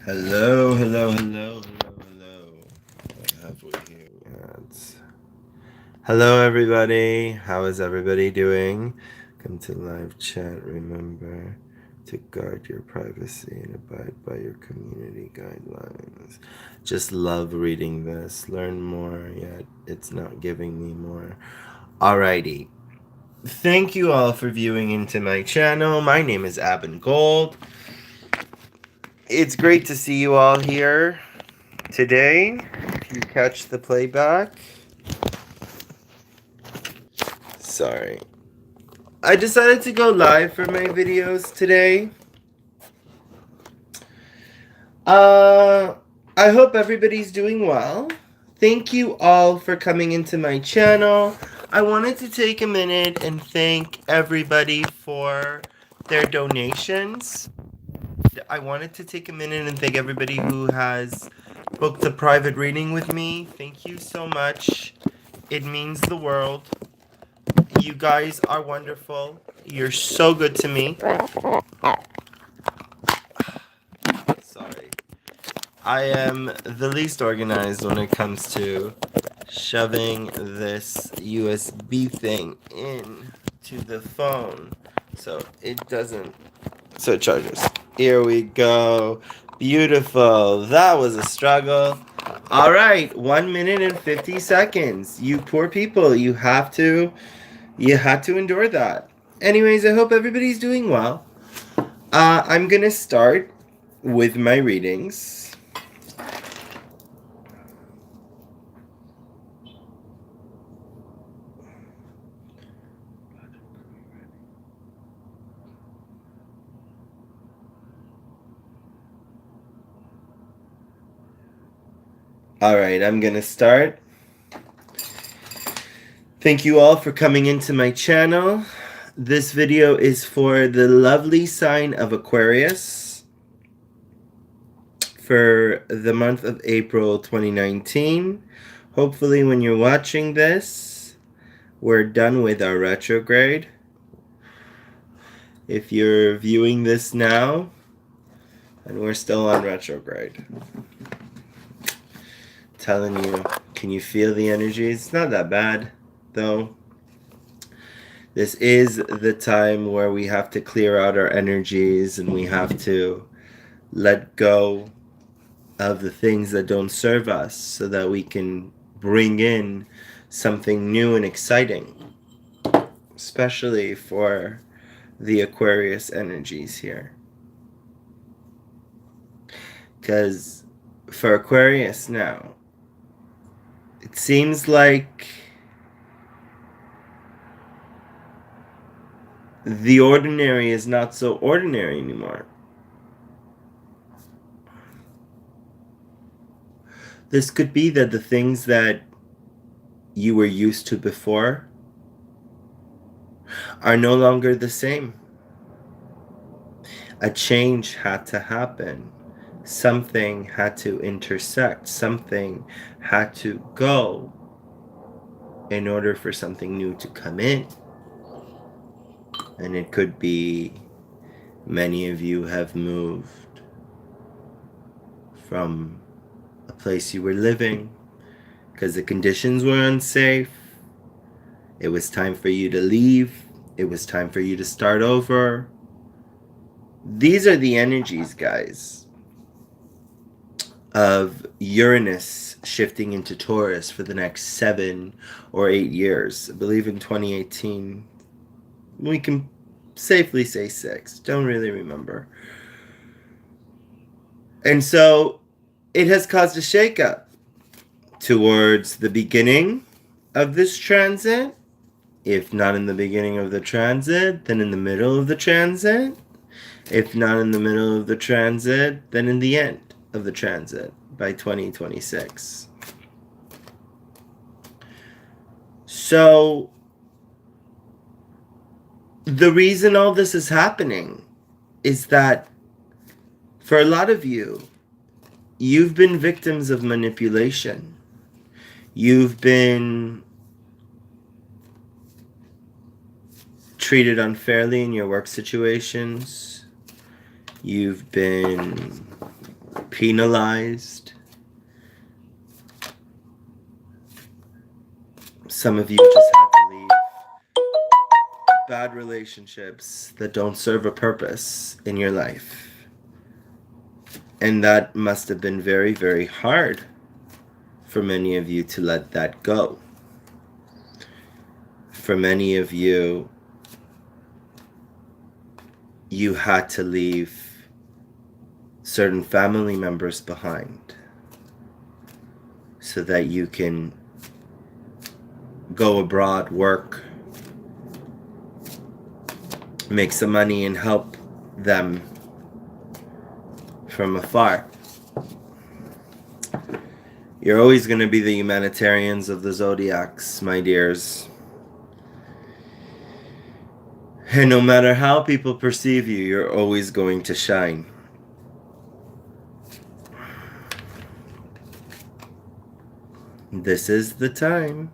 Hello, hello, hello, hello, hello. What have we here? Hello, everybody. How is everybody doing? Come to live chat. Remember to guard your privacy and abide by your community guidelines. Just love reading this. Learn more, yet it's not giving me more. Alrighty. Thank you all for viewing into my channel. My name is Abin Gold. It's great to see you all here today. If you catch the playback. Sorry. I decided to go live for my videos today. I hope everybody's doing well. Thank you all for coming into my channel. I wanted to take a minute and thank everybody for their donations. I wanted to take a minute and thank everybody who has booked a private reading with me. Thank you so much. It means the world. You guys are wonderful. You're so good to me. Sorry. I am the least organized when it comes to shoving this USB thing in to the phone. So it doesn't. So it charges. Here we go. Beautiful. That was a struggle. All right. 1 minute and 50 seconds. You poor people. You had to endure that. Anyways, I hope everybody's doing well. I'm gonna start with my readings. Alright, I'm gonna start. Thank you all for coming into my channel. This video is for the lovely sign of Aquarius for the month of April 2019. Hopefully when you're watching this, we're done with our retrograde. If you're viewing this now, and we're still on retrograde. Telling you, can you feel the energy? It's not that bad, though. This is the time where we have to clear out our energies and we have to let go of the things that don't serve us so that we can bring in something new and exciting, especially for the Aquarius energies here. Because for Aquarius now, it seems like the ordinary is not so ordinary anymore. This could be that the things that you were used to before are no longer the same. A change had to happen. Something had to intersect. Something had to go in order for something new to come in. And it could be many of you have moved from a place you were living because the conditions were unsafe. It was time for you to leave. It was time for you to start over. These are the energies, guys, of Uranus shifting into Taurus for the next 7 or 8 years. I believe in 2018. We can safely say 6. Don't really remember. And so it has caused a shakeup towards the beginning of this transit. If not in the beginning of the transit, then in the middle of the transit. If not in the middle of the transit, then in the end of the transit by 2026. So the reason all this is happening is that for a lot of you, you've been victims of manipulation. You've been treated unfairly in your work situations. You've been penalized. Some of you just have to leave bad relationships that don't serve a purpose in your life. And that must have been very, very hard for many of you to let that go. For many of you, you had to leave certain family members behind so that you can go abroad, work, make some money, and help them from afar. You're always going to be the humanitarians of the zodiacs, my dears. And no matter how people perceive you, you're always going to shine. This is the time.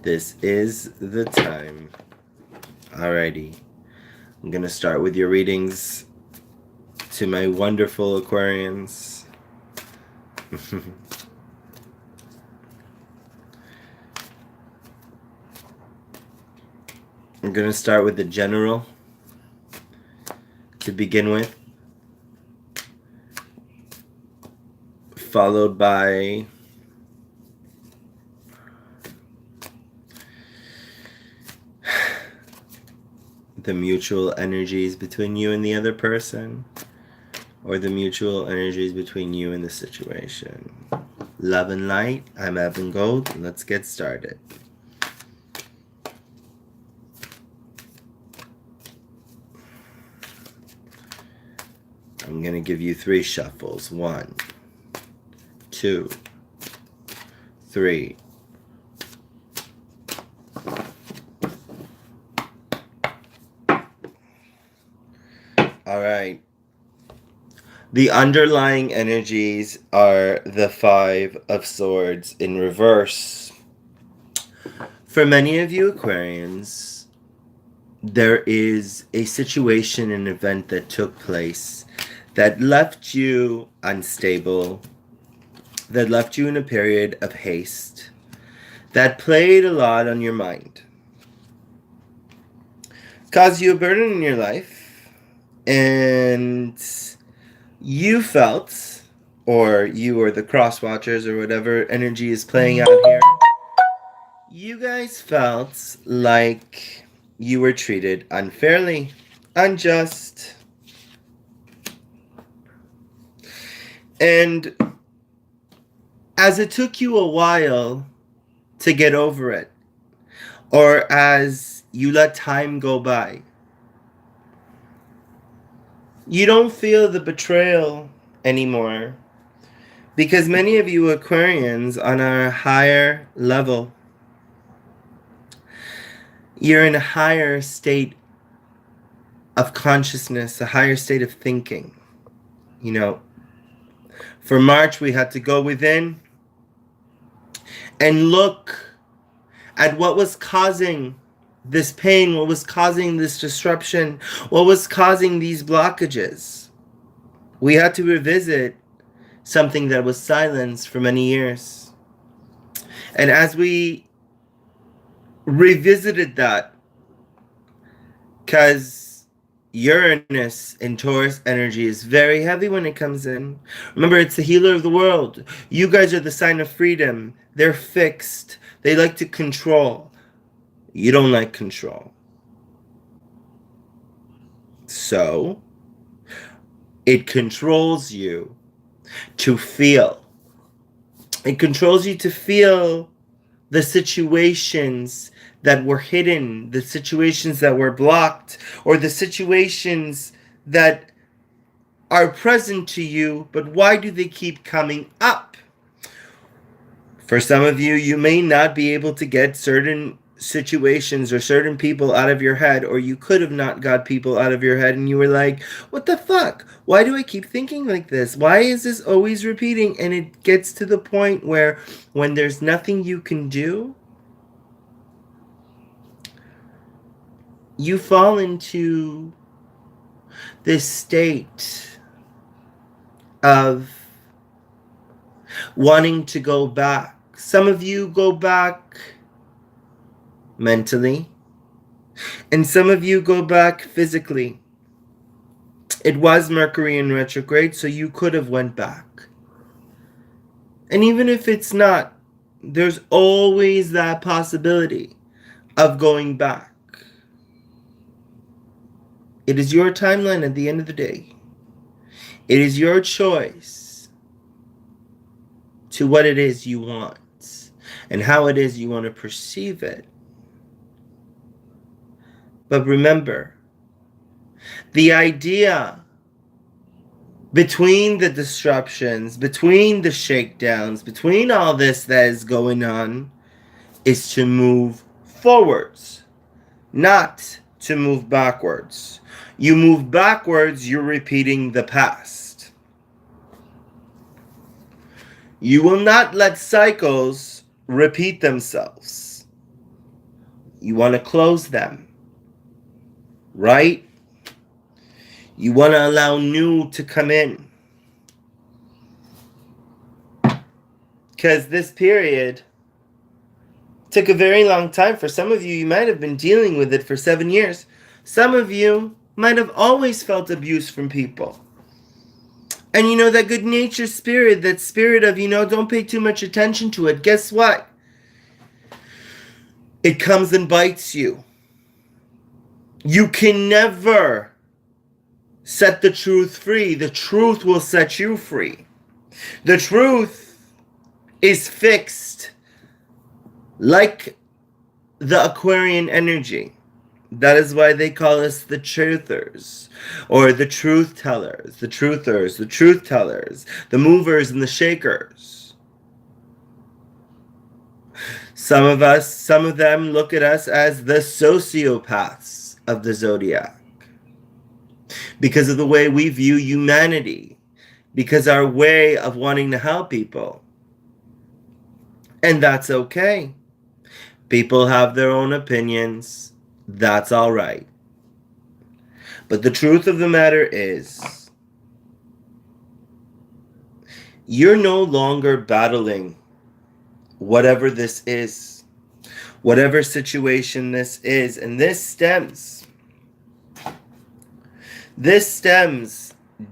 This is the time. Alrighty. I'm going to start with your readings to my wonderful Aquarians. I'm going to start with the general to begin with, followed by the mutual energies between you and the other person, or the mutual energies between you and the situation. Love and light, I'm Evan Gold. Let's get started. I'm going to give you 3 shuffles. 1, 2, 3. All right. The underlying energies are the 5 of Swords in reverse. For many of you Aquarians, there is a situation, an event that took place that left you unstable, that left you in a period of haste, that played a lot on your mind, caused you a burden in your life, and you felt, or you or the cross watchers or whatever energy is playing out here, you guys felt like you were treated unfairly, unjust. And as it took you a while to get over it, or as you let time go by, you don't feel the betrayal anymore, because many of you Aquarians on a higher level, you're in a higher state of consciousness, a higher state of thinking. You know, for March, we had to go within and look at what was causing this pain, what was causing this disruption, what was causing these blockages. We had to revisit something that was silenced for many years. And as we revisited that, because Uranus in Taurus energy is very heavy when it comes in. Remember, it's the healer of the world. You guys are the sign of freedom. They're fixed. They like to control. You don't like control. So, it controls you to feel. It controls you to feel the situations that were hidden, the situations that were blocked, or the situations that are present to you, but why do they keep coming up? For some of you, you may not be able to get certain situations or certain people out of your head, or you could have not got people out of your head, and you were like, what the fuck? Why do I keep thinking like this? Why is this always repeating? And it gets to the point where when there's nothing you can do, you fall into this state of wanting to go back. Some of you go back mentally, and some of you go back physically. It was Mercury in retrograde, so you could have went back. And even if it's not, there's always that possibility of going back. It is your timeline at the end of the day. It is your choice to what it is you want and how it is you want to perceive it. But remember, the idea between the disruptions, between the shakedowns, between all this that is going on, is to move forwards, not to move backwards. You move backwards, you're repeating the past. You will not let cycles repeat themselves. You want to close them, right? You want to allow new to come in. Because this period took a very long time. For some of you, you might have been dealing with it for 7 years. Some of you might have always felt abuse from people. And you know, that good nature spirit, that spirit of, don't pay too much attention to it. Guess what? It comes and bites you. You can never set the truth free. The truth will set you free. The truth is fixed like the Aquarian energy. That is why they call us the truthers, or the truth tellers, the truthers, the truth tellers, the movers and the shakers. Some of them look at us as the sociopaths of the zodiac because of the way we view humanity, because our way of wanting to help people. And that's okay. People have their own opinions. That's all right. But the truth of the matter is, you're no longer battling whatever this is, whatever situation this is. And this stems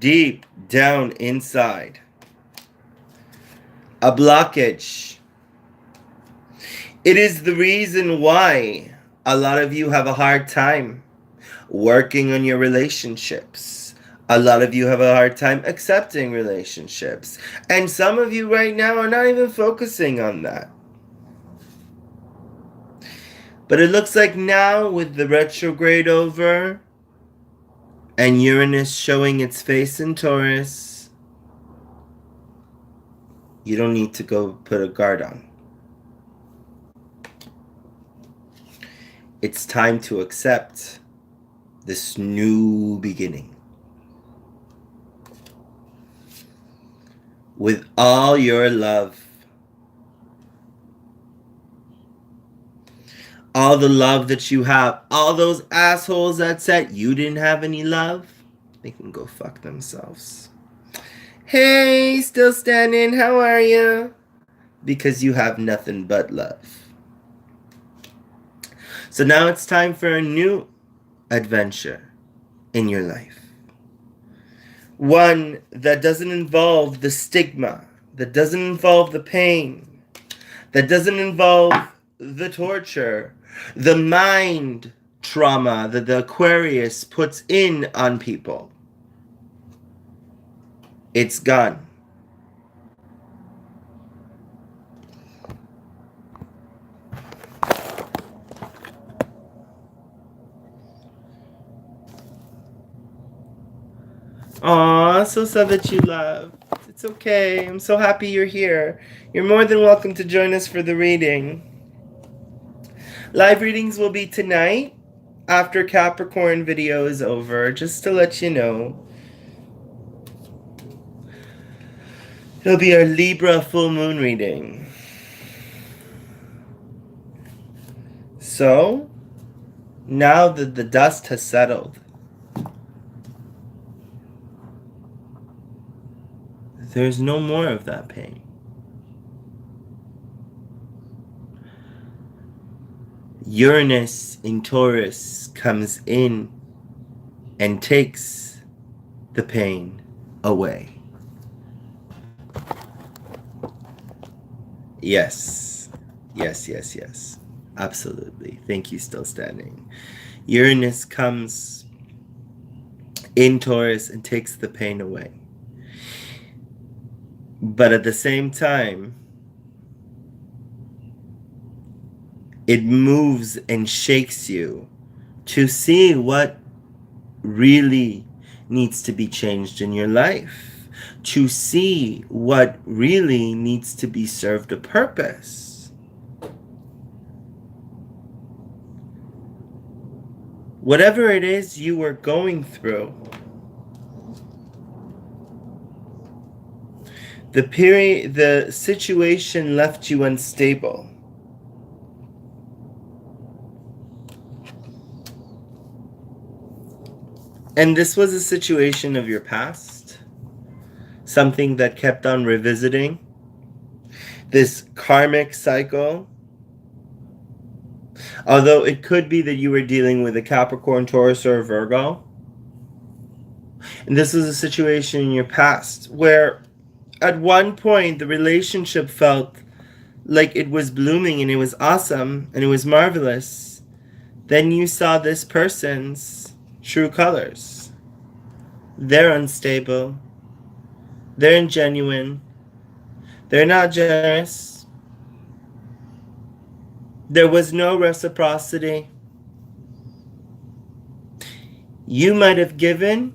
deep down inside. A blockage. It is the reason why a lot of you have a hard time working on your relationships. A lot of you have a hard time accepting relationships. And some of you right now are not even focusing on that. But it looks like now, with the retrograde over and Uranus showing its face in Taurus, you don't need to go put a guard on. It's time to accept this new beginning with all your love. All the love that you have. All those assholes that said you didn't have any love, they can go fuck themselves. Hey, still standing, how are you? Because you have nothing but love. So now it's time for a new adventure in your life. One that doesn't involve the stigma, that doesn't involve the pain, that doesn't involve the torture, the mind trauma that the Aquarius puts in on people. It's gone. Aw, so sad that you left. It's okay. I'm so happy you're here. You're more than welcome to join us for the reading. Live readings will be tonight after Capricorn video is over, just to let you know. It'll be our Libra full moon reading. So, now that the dust has settled, There's no more of that pain. Uranus in Taurus comes in and takes the pain away. Yes. Yes, yes, yes. Absolutely. Thank you, still standing. Uranus comes in Taurus and takes the pain away. But at the same time, it moves and shakes you to see what really needs to be changed in your life, to see what really needs to be served a purpose. Whatever it is you were going through, the situation left you unstable. And this was a situation of your past, something that kept on revisiting, this karmic cycle. Although it could be that you were dealing with a Capricorn, Taurus, or a Virgo. And this was a situation in your past where at one point the relationship felt like it was blooming and it was awesome and it was marvelous. Then you saw this person's true colors. They're unstable. They're ingenuine. They're not generous. There was no reciprocity. You might have given,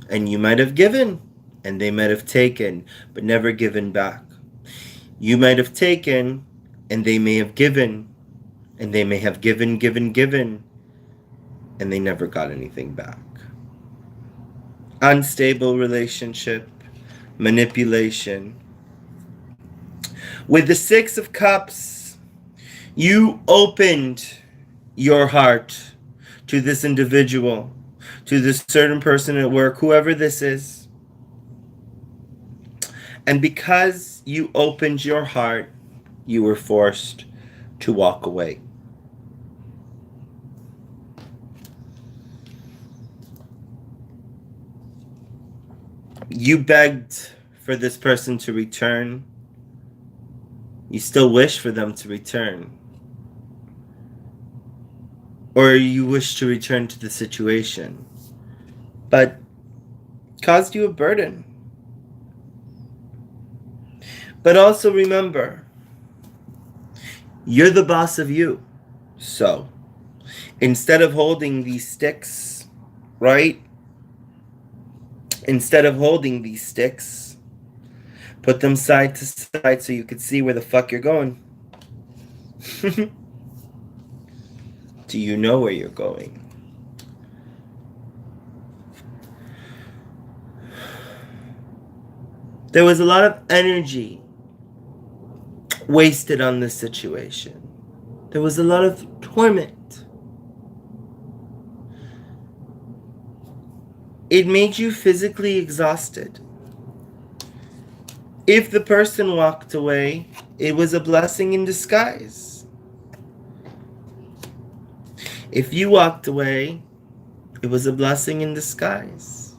and you might have given, and they might have taken, but never given back. You might have taken, and they may have given, and they may have given, and they never got anything back. Unstable relationship, manipulation. With the Six of Cups, you opened your heart to this individual, to this certain person at work, whoever this is. And because you opened your heart, you were forced to walk away. You begged for this person to return. You still wish for them to return. Or you wish to return to the situation. But it caused you a burden. But also remember, you're the boss of you. So, instead of holding these sticks, right? Instead of holding these sticks, put them side to side so you could see where the fuck you're going. Do you know where you're going? There was a lot of energy wasted on this situation. There was a lot of torment. It made you physically exhausted. If the person walked away, it was a blessing in disguise. If you walked away, it was a blessing in disguise.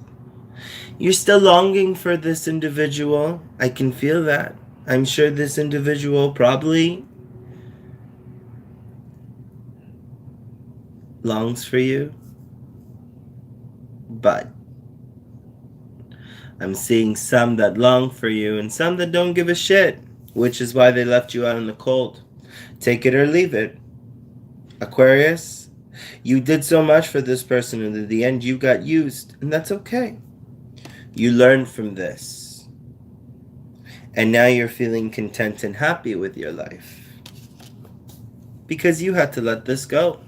You're still longing for this individual. I can feel that. I'm sure this individual probably longs for you. But I'm seeing some that long for you and some that don't give a shit, which is why they left you out in the cold. Take it or leave it. Aquarius, you did so much for this person and in the end you got used, and that's okay. You learned from this. And now you're feeling content and happy with your life. Because you had to let this go.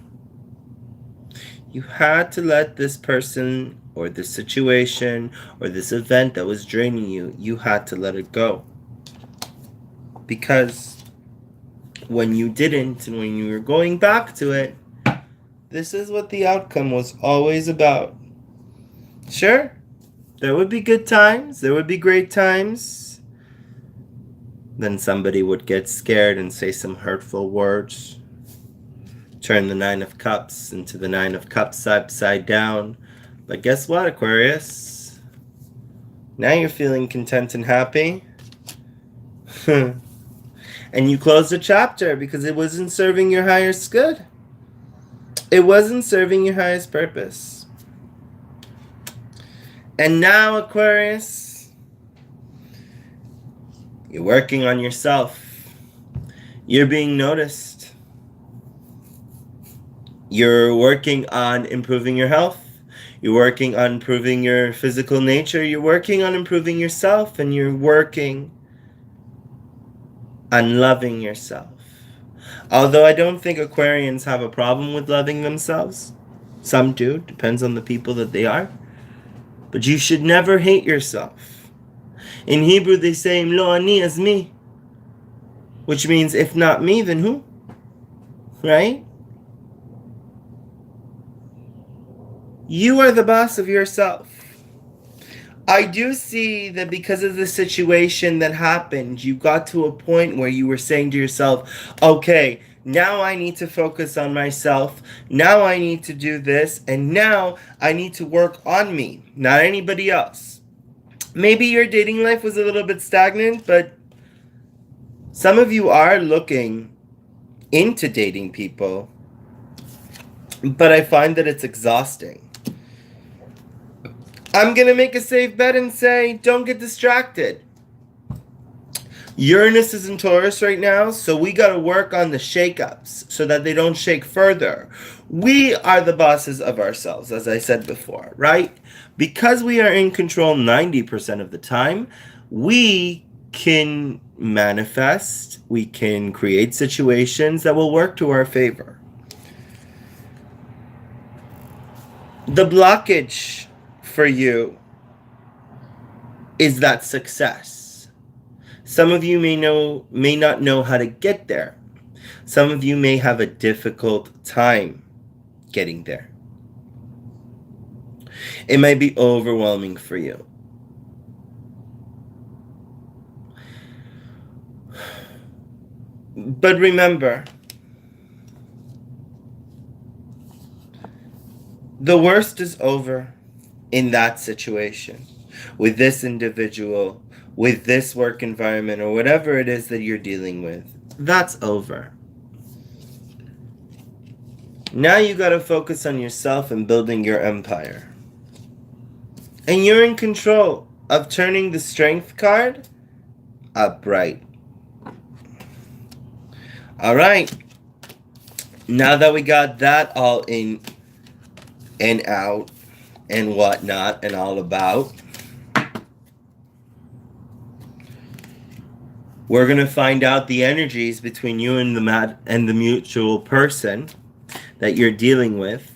You had to let this person or this situation or this event that was draining you, you had to let it go. Because when you didn't and when you were going back to it, this is what the outcome was always about. Sure, There would be good times. There would be great times. Then somebody would get scared and say some hurtful words. Turn the Nine of Cups into the Nine of Cups upside down. But guess what, Aquarius? Now you're feeling content and happy. And you closed the chapter because it wasn't serving your highest good. It wasn't serving your highest purpose. And now, Aquarius, you're working on yourself. You're being noticed. You're working on improving your health. You're working on improving your physical nature. You're working on improving yourself, and you're working on loving yourself. Although I don't think Aquarians have a problem with loving themselves. Some do. Depends on the people that they are. But you should never hate yourself. In Hebrew, they say, "Im lo ani as me," which means, if not me, then who? Right? You are the boss of yourself. I do see that because of the situation that happened, you got to a point where you were saying to yourself, okay, now I need to focus on myself. Now I need to do this. And now I need to work on me, not anybody else. Maybe your dating life was a little bit stagnant, but some of you are looking into dating people. But I find that it's exhausting. I'm going to make a safe bet and say, don't get distracted. Uranus is in Taurus right now, so we got to work on the shakeups so that they don't shake further. We are the bosses of ourselves, as I said before, right? Because we are in control 90% of the time, we can manifest, we can create situations that will work to our favor. The blockage for you is that success. Some of you may not know how to get there. Some of you may have a difficult time getting there. It might be overwhelming for you. But remember, the worst is over in that situation, with this individual, with this work environment, or whatever it is that you're dealing with. That's over. Now you got to focus on yourself and building your empire. And you're in control of turning the strength card upright. All right. Now that we got that all in and out and whatnot and all about, we're going to find out the energies between you and the mutual person that you're dealing with.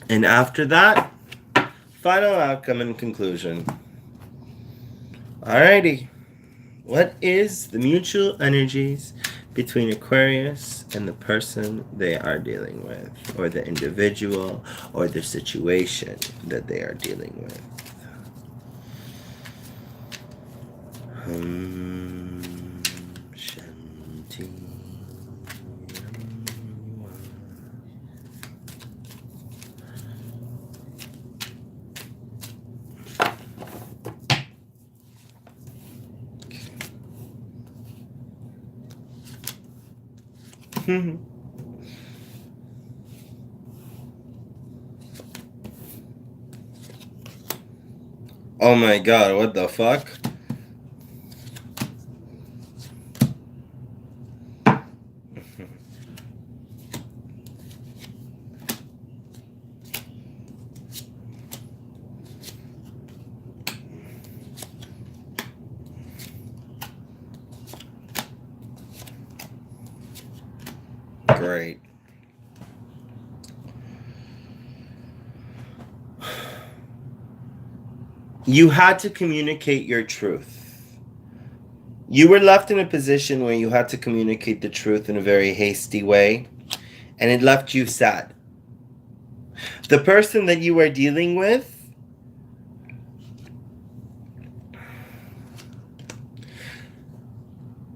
And after that, final outcome and conclusion. Alrighty. What is the mutual energies between Aquarius and the person they are dealing with, or the individual, or the situation that they are dealing with? Shanti. Oh my god, what the fuck? Great. You had to communicate your truth. You were left in a position where you had to communicate the truth in a very hasty way, and it left you sad. The person that you are dealing with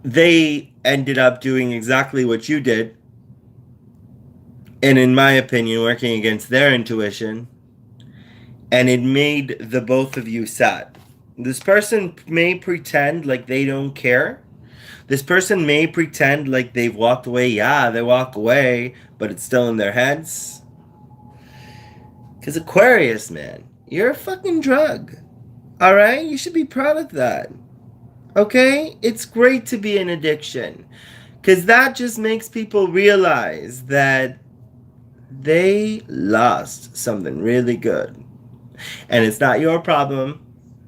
they ended up doing exactly what you did, and in my opinion, working against their intuition, and it made the both of you sad. This person may pretend like they don't care. This person may pretend like they've walked away. Yeah, they walk away, but it's still in their heads. Because Aquarius, man, you're a fucking drug. Alright? You should be proud of that. Okay? It's great to be an addiction. Because that just makes people realize that they lost something really good. And it's not your problem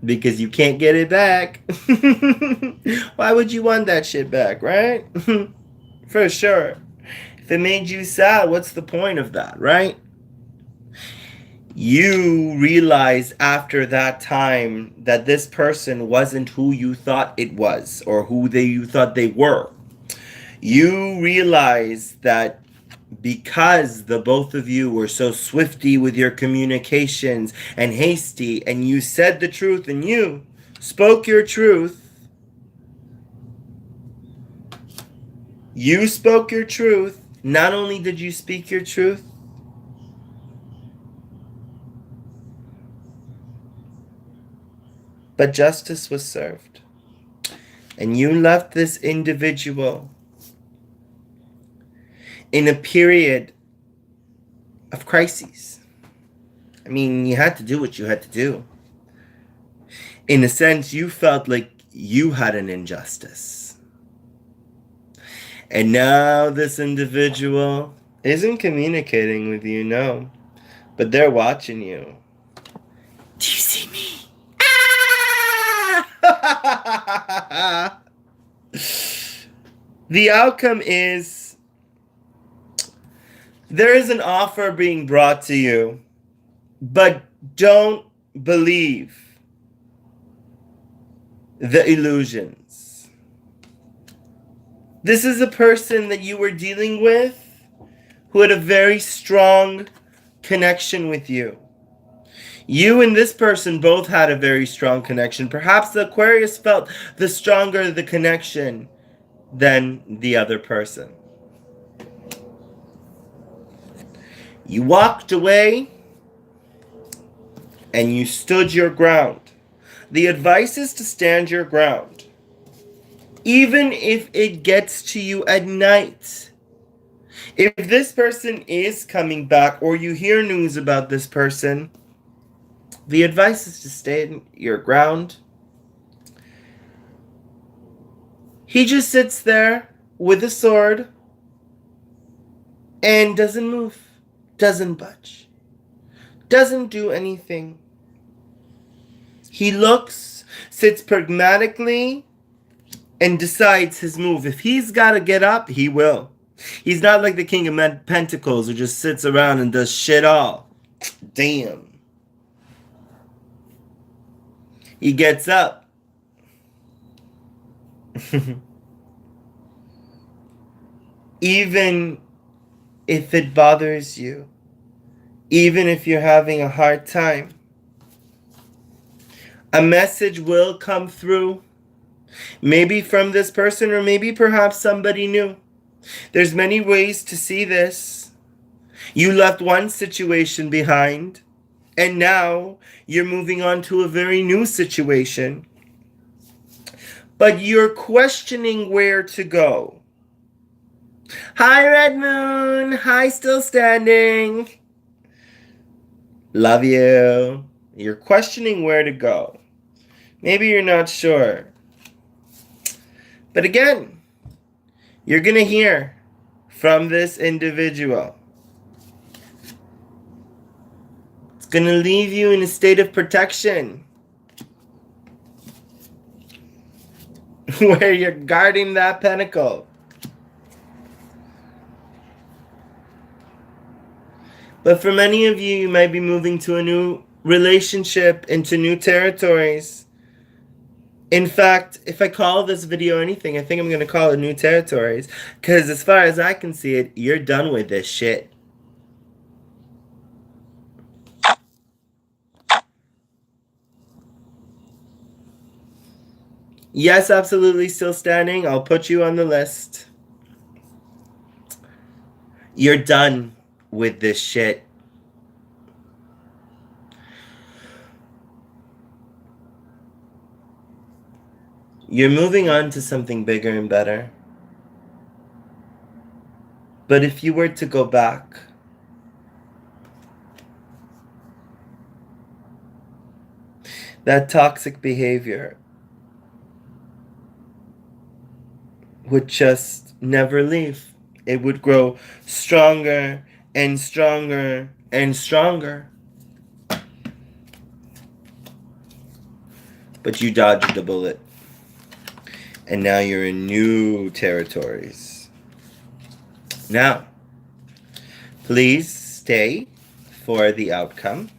because you can't get it back. Why would you want that shit back, right? For sure. If it made you sad, what's the point of that, right? You realized after that time that this person wasn't who you thought it was or who you thought they were. You realized that because the both of you were so swifty with your communications and hasty, and you said the truth and you spoke your truth. You spoke your truth. Not only did you speak your truth, but justice was served. And you left this individual in a period of crises. I mean, you had to do what you had to do. In a sense, you felt like you had an injustice. And now this individual isn't communicating with you, no. But they're watching you. Do you see me? Ah! The outcome is there is an offer being brought to you, but don't believe the illusions. This is a person that you were dealing with who had a very strong connection with you. You and this person both had a very strong connection. Perhaps the Aquarius felt the stronger the connection than the other person. You walked away and you stood your ground. The advice is to stand your ground. Even if it gets to you at night. If this person is coming back or you hear news about this person, the advice is to stand your ground. He just sits there with a sword and doesn't move, doesn't budge, doesn't do anything. He looks, sits pragmatically, and decides his move. If he's got to get up, he will. He's not like the King of Pentacles who just sits around and does shit all. Damn. He gets up. Even if it bothers you, even if you're having a hard time, a message will come through. Maybe from this person or maybe perhaps somebody new. There's many ways to see this. You left one situation behind and now you're moving on to a very new situation. But you're questioning where to go. Hi, Red Moon. Hi, still standing. Love you. You're questioning where to go. Maybe you're not sure. But again, you're going to hear from this individual. It's going to leave you in a state of protection. Where you're guarding that pentacle. But for many of you, you might be moving to a new relationship, into new territories. In fact, if I call this video anything, I think I'm going to call it New Territories. Because as far as I can see it, you're done with this shit. Yes, absolutely still standing. I'll put you on the list. You're done with this shit. You're moving on to something bigger and better. But if you were to go back, that toxic behavior would just never leave. It would grow stronger and stronger and stronger. But you dodged the bullet. And now you're in new territories. Now, please stay for the outcome.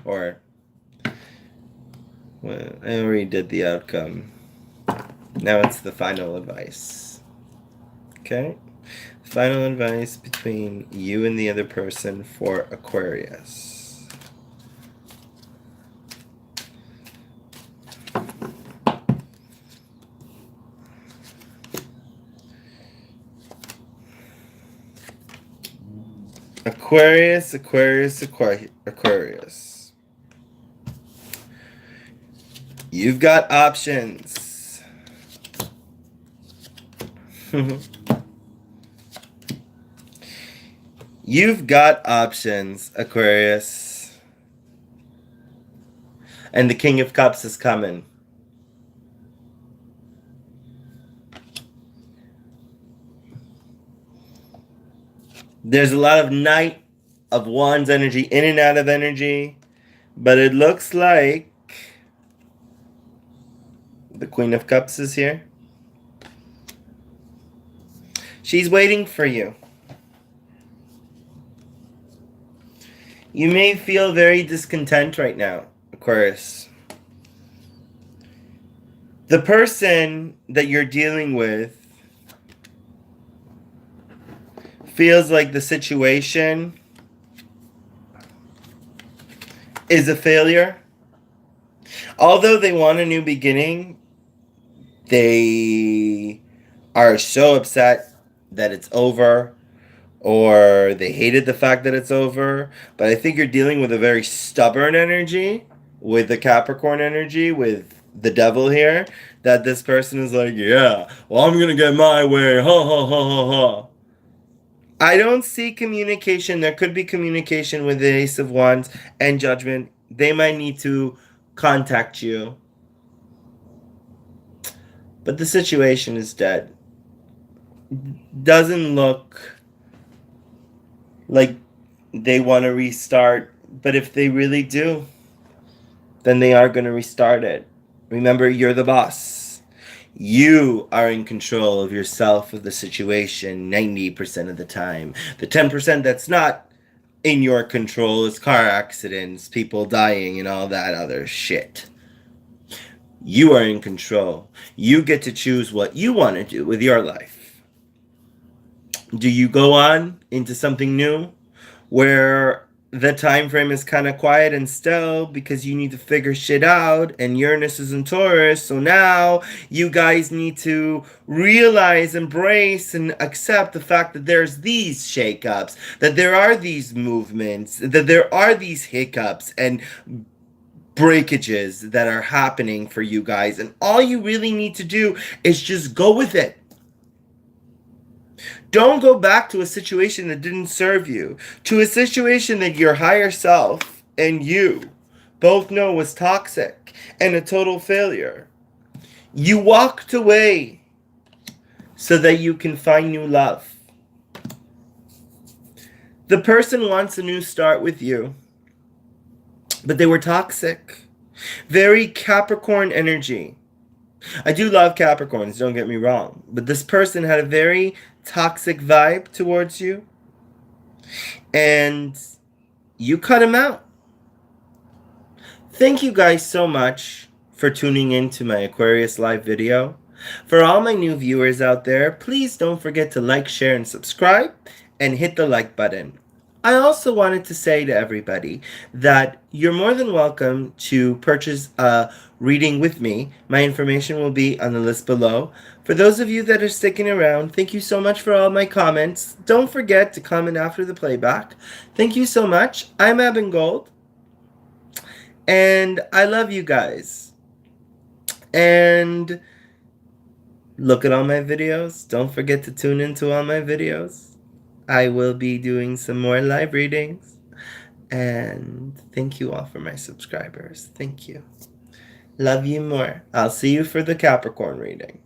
Or, well, I already did the outcome. Now it's the final advice. Okay? Final advice between you and the other person for Aquarius. Aquarius, Aquarius, Aquarius. You've got options. You've got options, Aquarius. And the King of Cups is coming. There's a lot of Knight of Wands energy, in and out of energy. But it looks like the Queen of Cups is here. She's waiting for you. You may feel very discontent right now, Aquarius. The person that you're dealing with feels like the situation is a failure. Although they want a new beginning, they are so upset that it's over, or they hated the fact that it's over. But I think you're dealing with a very stubborn energy, with the Capricorn energy, with the devil here, that this person is like, yeah, well, I'm gonna get my way, ha ha ha ha ha. I don't see communication. There could be communication with the Ace of Wands and Judgment. They might need to contact you. But the situation is dead. Doesn't look like they want to restart. But if they really do, then they are going to restart it. Remember, you're the boss. You are in control of yourself, of the situation, 90% of the time. The 10% that's not in your control is car accidents, people dying, and all that other shit. You are in control. You get to choose what you want to do with your life. Do you go on into something new where the time frame is kind of quiet and still because you need to figure shit out, and Uranus is in Taurus, so now you guys need to realize, embrace, and accept the fact that there's these shakeups, that there are these movements, that there are these hiccups and breakages that are happening for you guys, and all you really need to do is just go with it. Don't go back to a situation that didn't serve you, to a situation that your higher self and you both know was toxic and a total failure. You walked away so that you can find new love. The person wants a new start with you, but they were toxic. Very Capricorn energy. I do love Capricorns, don't get me wrong, but this person had a very toxic vibe towards you, and you cut him out. Thank you guys so much for tuning in to my Aquarius live video. For all my new viewers out there, please don't forget to like, share, and subscribe, and hit the like button. I also wanted to say to everybody that you're more than welcome to purchase a reading with me. My information will be on the list below. For those of you that are sticking around, thank you so much for all my comments. Don't forget to comment after the playback. Thank you so much. I'm Eben Gold, and I love you guys. And look at all my videos. Don't forget to tune into all my videos. I will be doing some more live readings. And thank you all for my subscribers. Thank you. Love you more. I'll see you for the Capricorn reading.